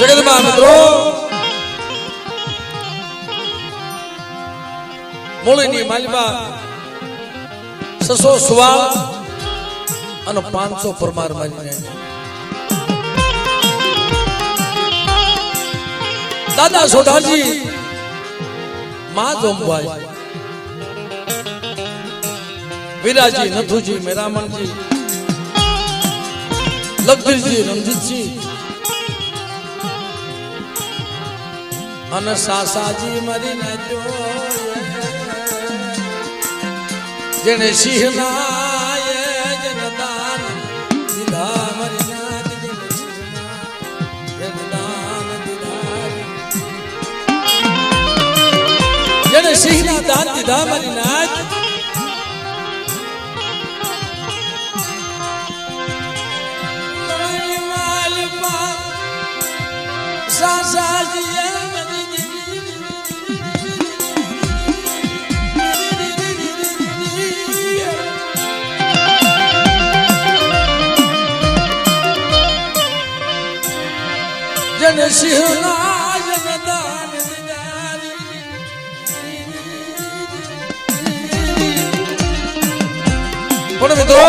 જગતમાં મિત્રો મૂળની માલિબા 600 સુવાળ અને 500 પરમાર મારીને દાદા સોઢાજી માં જોમભાઈ વીરાજી નથુજી મેરામણજી લખબીરજી રણજીતજી અને સાસાજી મારી નાખ્યો જેને સિંહના જનદાન દીધા મારી નાથ જેને સિંહના દાન દીધા મારી નાથ સાસાજી જન સિંહના જનદાન પણ મિત્રો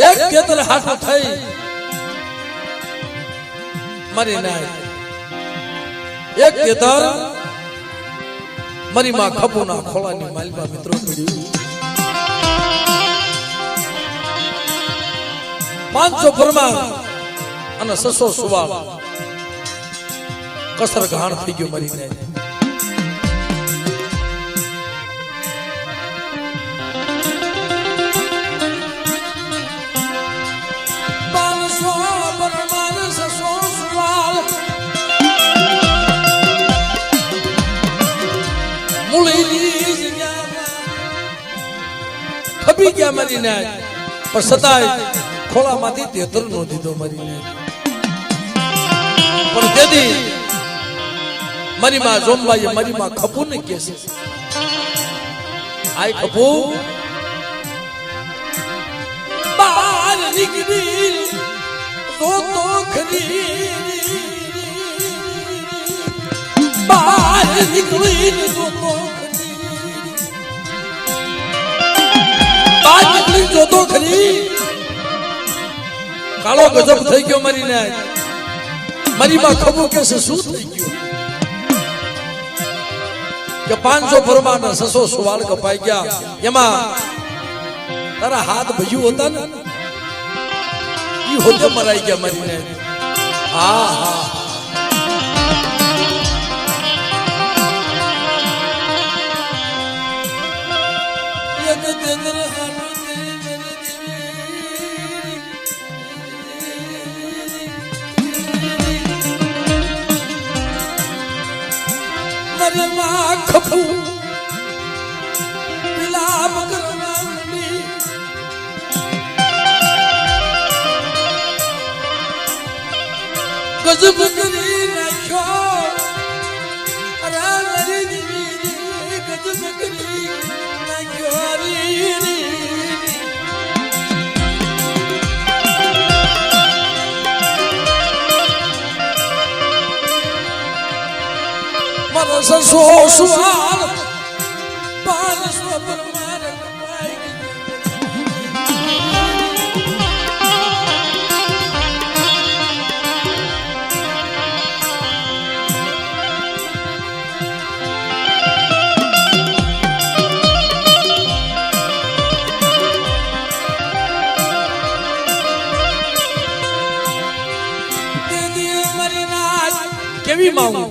એક કેતર હાથ થઈ મારી નાય એક કેતર મારી માં ખપુના ખોળાની માલબા મિત્રો પડ્યું 500 પરમાર અને 600 સુવાળ કસર ઘાણ થઈ ગયો મારી નાય ખબી ગયા મારી નાય પણ સતાય ખોળામાંથી તેતર નો દીધો મારી નાય પણ તેથી મારી માં જોમબાઈએ મારી માં ખપુ ને કે છે આય ખપુ બહાર નીકળી તો ખરી બહાર નીકળી તો ખરી કાળો ગજબ થઈ ગયો મારી નાય મારી માં ખબર કે શું થઈ ગયું કે 500 પરમાર 600 સુવાળ કપાઈ ગયા એમાં તારા હાથ ભજ્યું હતા ને ઈ હોતે મરાઈ ગયા મારી નાય હા હા ખપુ વિલાપ કરવાની ગજબ કરી નાખ્યો અરે મારી દીવી ગજબ કરી નાખ્યો મારા 600 સુવાળ 500 પરમાર કપાઈ મારી નાચ કેવી માંગુ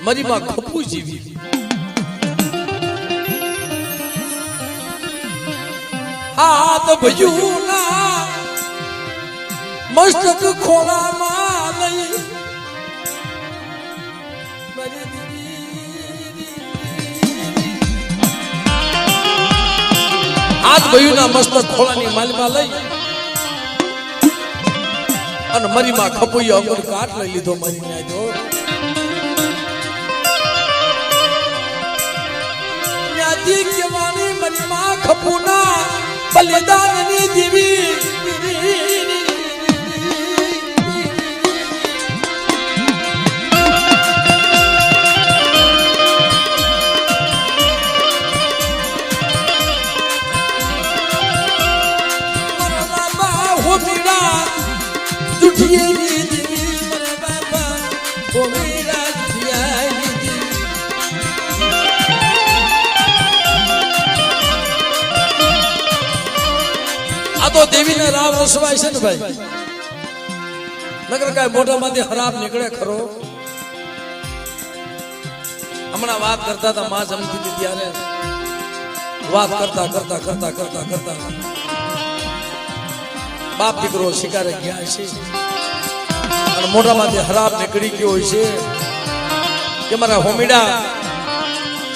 મારી માં ખપુ જીવી હાથ ભજ્યું ના મસ્તક ખોળામાં લઈ હાથ ભજ્યું ના મસ્તક ખોળાની માલમાં લઈ અને મારી માં ખપુએ અમર કાટ લઈ લીધો મારી નાય જો મારી માં ખપુના બલિદાનની દેવી હોમીડા જીયાની આ તો દેવીને રાવ રસવાય છે ને ભાઈ નગર કાંઈ મોઢામાંથી ખરાબ નીકળે ખરો હમણાં વાત કરતા હતા માં જમતી હતી ત્યારે વાત કરતા કરતા કરતા કરતા કરતા બાપ દીકરો શિકારે ગયા છે અને મોઢામાંથી ખરાબ નીકળી ગયો હોય છે કે મારા હોમીડા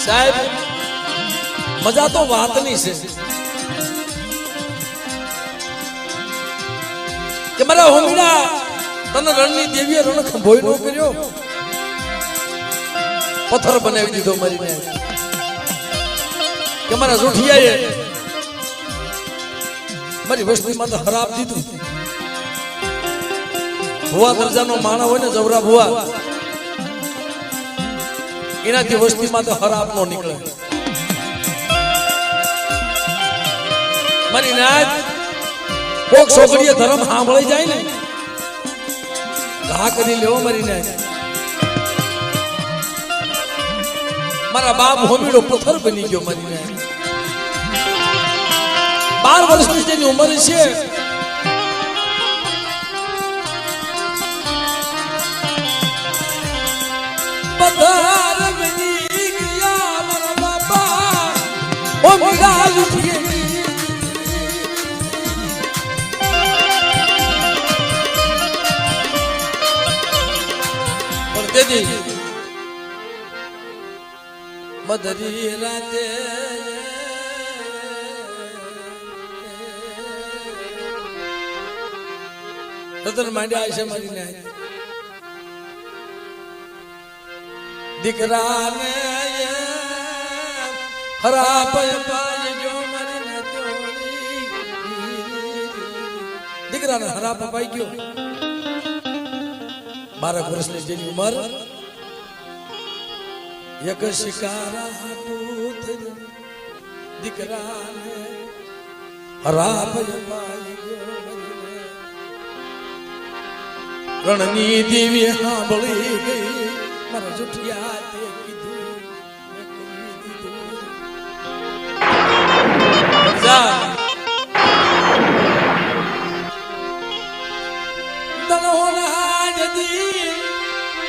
સાહેબ મજા તો વાતની છે કે મારા હોમીડા તને રણની દેવીએ રણ ખંભોઈ નો કર્યો પથ્થર બનાવી દીધો મરીને કે મારા જોઠિયાએ મારી વસ્તીમાં તો ખરાબ દીધું ભુવા દરજાનો માણા હોય ને જવરા ભુવા એનાથી વસ્તીમાં તો ખરાબ નો નીકળે મારી નાચ કોક છોકરીએ ધર્મ સાંભળી જાય ને ઘા કરી લેવો મારી નાચ મારા બાપ હોમીડો પથ્થર બની ગયો મારી નાચ 12 વર્ષની જેની ઉંમર છે પથ્થર બની ગયા મારા બાપા હોમીડા લૂટી મધરી રાતે રતન માંડ્યા છે મારીને દીકરાને ખરાબ પાજો મારીને દીકરાને ખરાબ પાઈ ગયો 12 વર્ષની જેની ઉંમર એક શિકારા હાટું દીકરાને ખરાબ પાઈ ગયો રણની દેવી સાંભળી ગઈ મારા જુઠિયા તે કીધું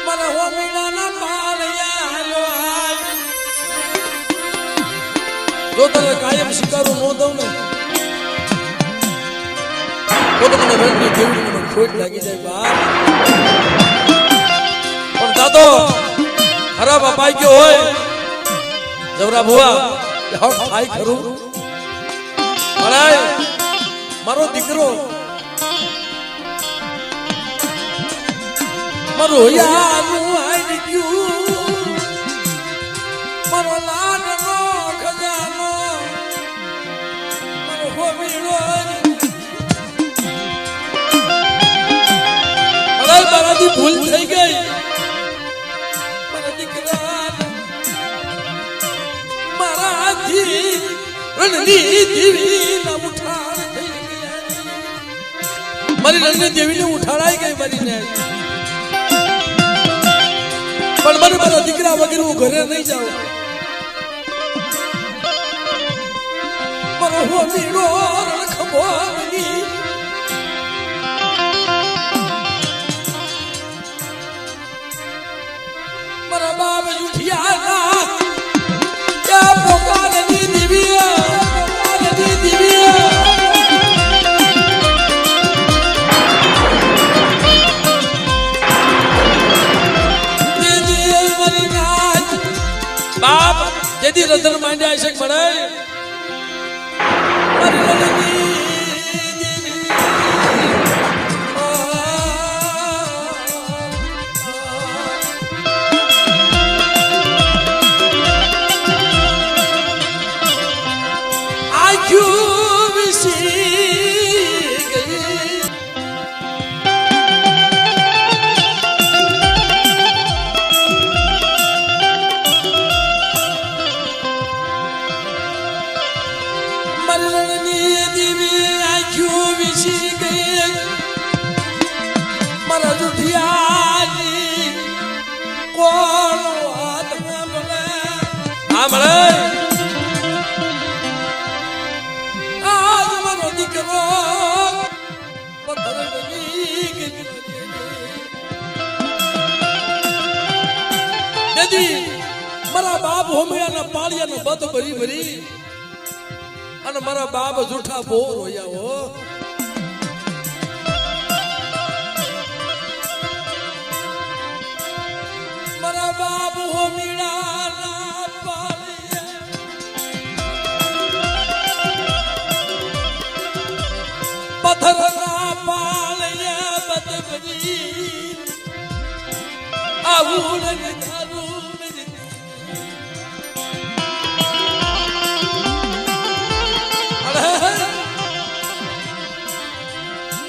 મારા હોમીડાના પાળિયા જો તને કાયમ શિકારો નો દઉં ને તો મને રણની દેવી મને ખોટ લાગી જાય બાપ પણ દાદો ખરાબ અપાઈ ગયો હોય જવરા ભુવા હક થાય ખરું મારો દીકરો મારો યારું આવી ગયું મારો લાડનો ખજાનો મારો હોમીડો મારાથી ભૂલ થઈ ગઈ મારા દીકરા મારાથી રણની દેવી ના ઉઠાડ થઈ ગયા મારી રણની દેવીને ઉઠાડાઈ ગઈ મારીને પણ મને મારા દીકરા વગર હું ઘરે નહીં જાઉં મારો હોમીડો રણખંભો બની મારા બાપ જુઠિયા ક્યાં પોકારની દેવી બાપ જેથી રતન માંડ્યા છે મળે હોમિયાના પાળિયાને બધ ભરી ભરી અને મારા બાપ જૂઠા બોર હોયા હો મારા બાપ હોમિયાના પાળિયા પથ્થરના પાળિયા બધ ભરી આવું ને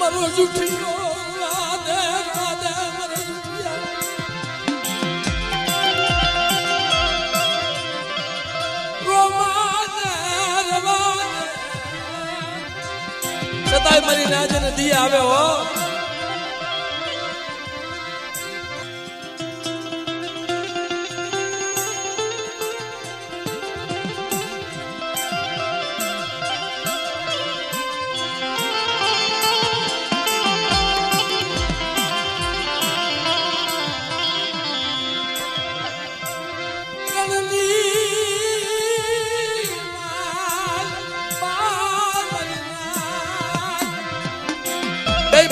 મરો જુઠિયો રાધે રાધે મરો જુઠિયા રોમાને રવાને સદાય મારી રાજને દી આવે હો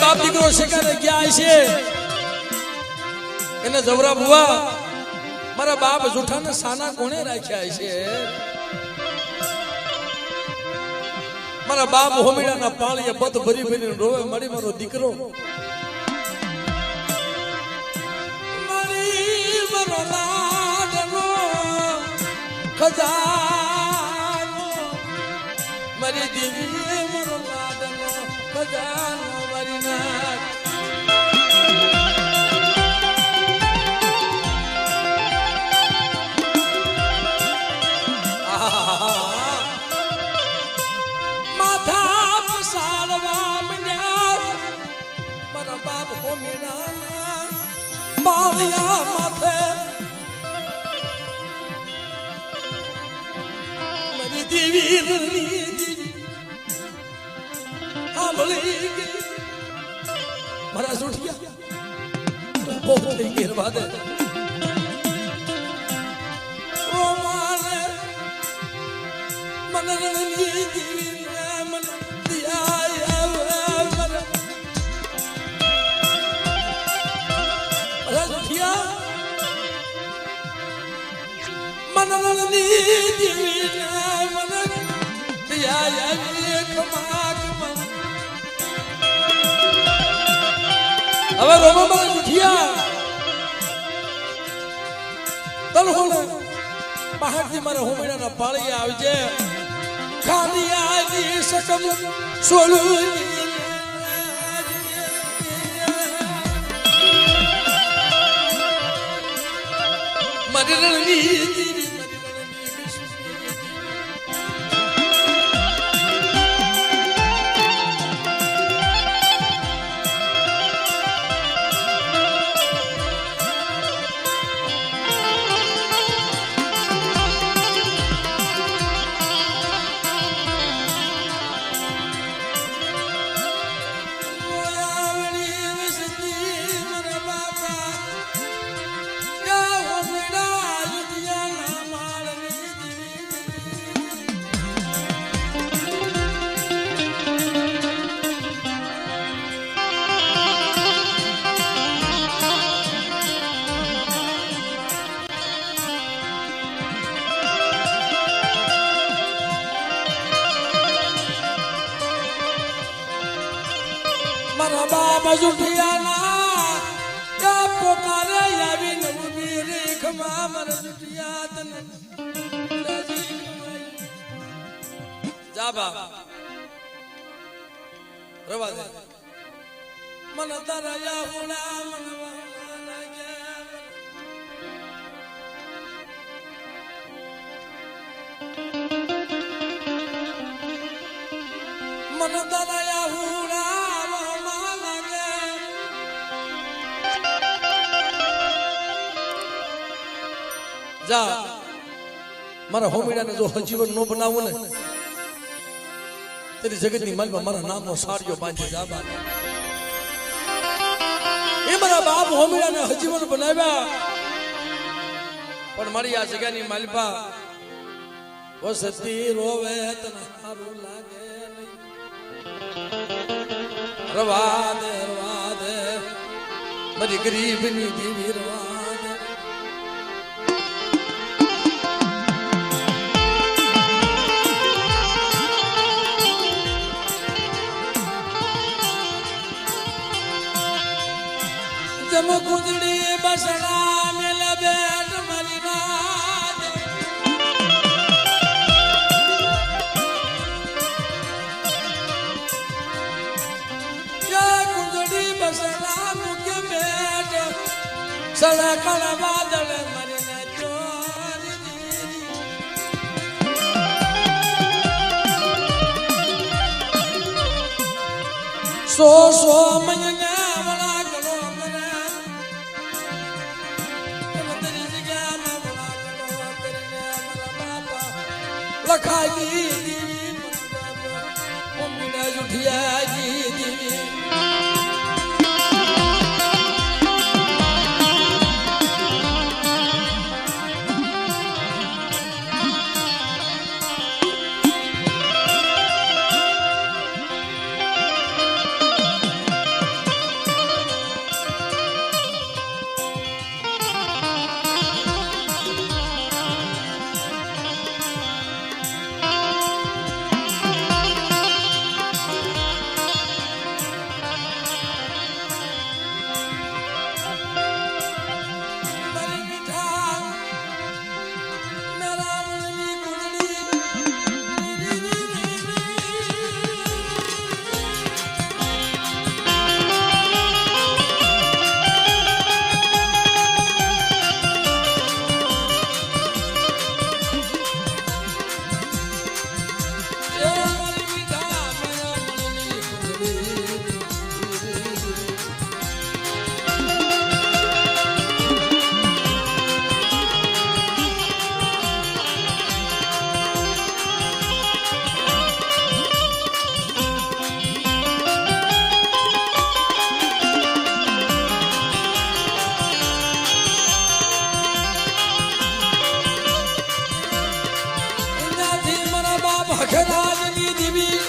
બાપ દીકરો શિકારે ગયા છે એને જવરા બુવા મારા બાપ જૂઠાને સાના કોણે રાખ્યા છે મારા બાપ હોમીડાના પાળીએ બધ ભરી ભરીને રોવે મારી મારો દીકરો મારી મારો લાડનો ખજાનો મારી દીવી મારો લાડનો ખજાનો માથા પસાડવા મંડ્યા મારા બાપ હોમીના પાળિયા માથે મારી દેવી સાંભળી ગઈ મારા સુઠિયા બહુ થઈ ગઈ બાદ ઓ મારે મને રણની દીવીને મને દિયા મને મારા સુઠિયા મને રણની દીવીને મને દિયા ખમા ખમા હવે રોમા મારા જુઠિયા તલહોને બહારથી મારા હોમીડાના પાળીએ આવજે ખાલી આવી શકમ સોલું મારી રણની મારા બાબા જુઠિયાના યા પોકારે આવી નવી રેખમાં મારા જુઠિયા તને જા બા રવા દે મન તારા યા હુણા મનવા મન તારા યા હુણા જા મારા હોમીડાને જો હજીવન નો બનાવું ને તેરી જગતની માલમાં મારા નામનો સાડિયો બાંધી જા બા એ મારા બાપ હોમીડાને હજીવન બનાવ્યા પણ મારી આ જગ્યાની માલિપા વસતી રોવે તને સારું લાગે નહીં. રવા દે મારી ગરીબની દેવી રવા દે. જમ કુદડી બસડા મેલ બેટ મારી રાત કુદડી બસડા મુકે બેટ સડા કળા વાદળ મરીને ચોરી દીધી. સો મહિને લખાઈ દીવી મમ્મીને જુઠિયા દીવી. ભખરાજની દેવી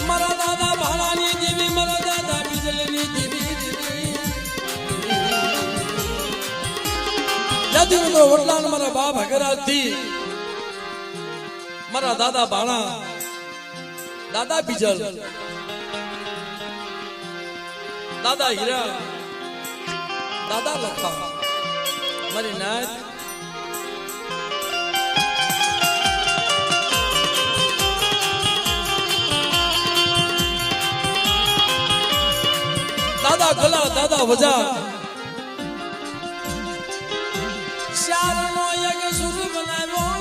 મારા દાદા ભાણાની દેવી મારા દાદા બીજલની દેવી જાતિનો વડલાલ મારા બા ભખરાજથી મારા દાદા ભાણા દાદા બીજલ દાદા હીરા દાદા લખા મારી નાત દાદા ગલા દાદા વજા શારનો યગ સુર બનાવ્યો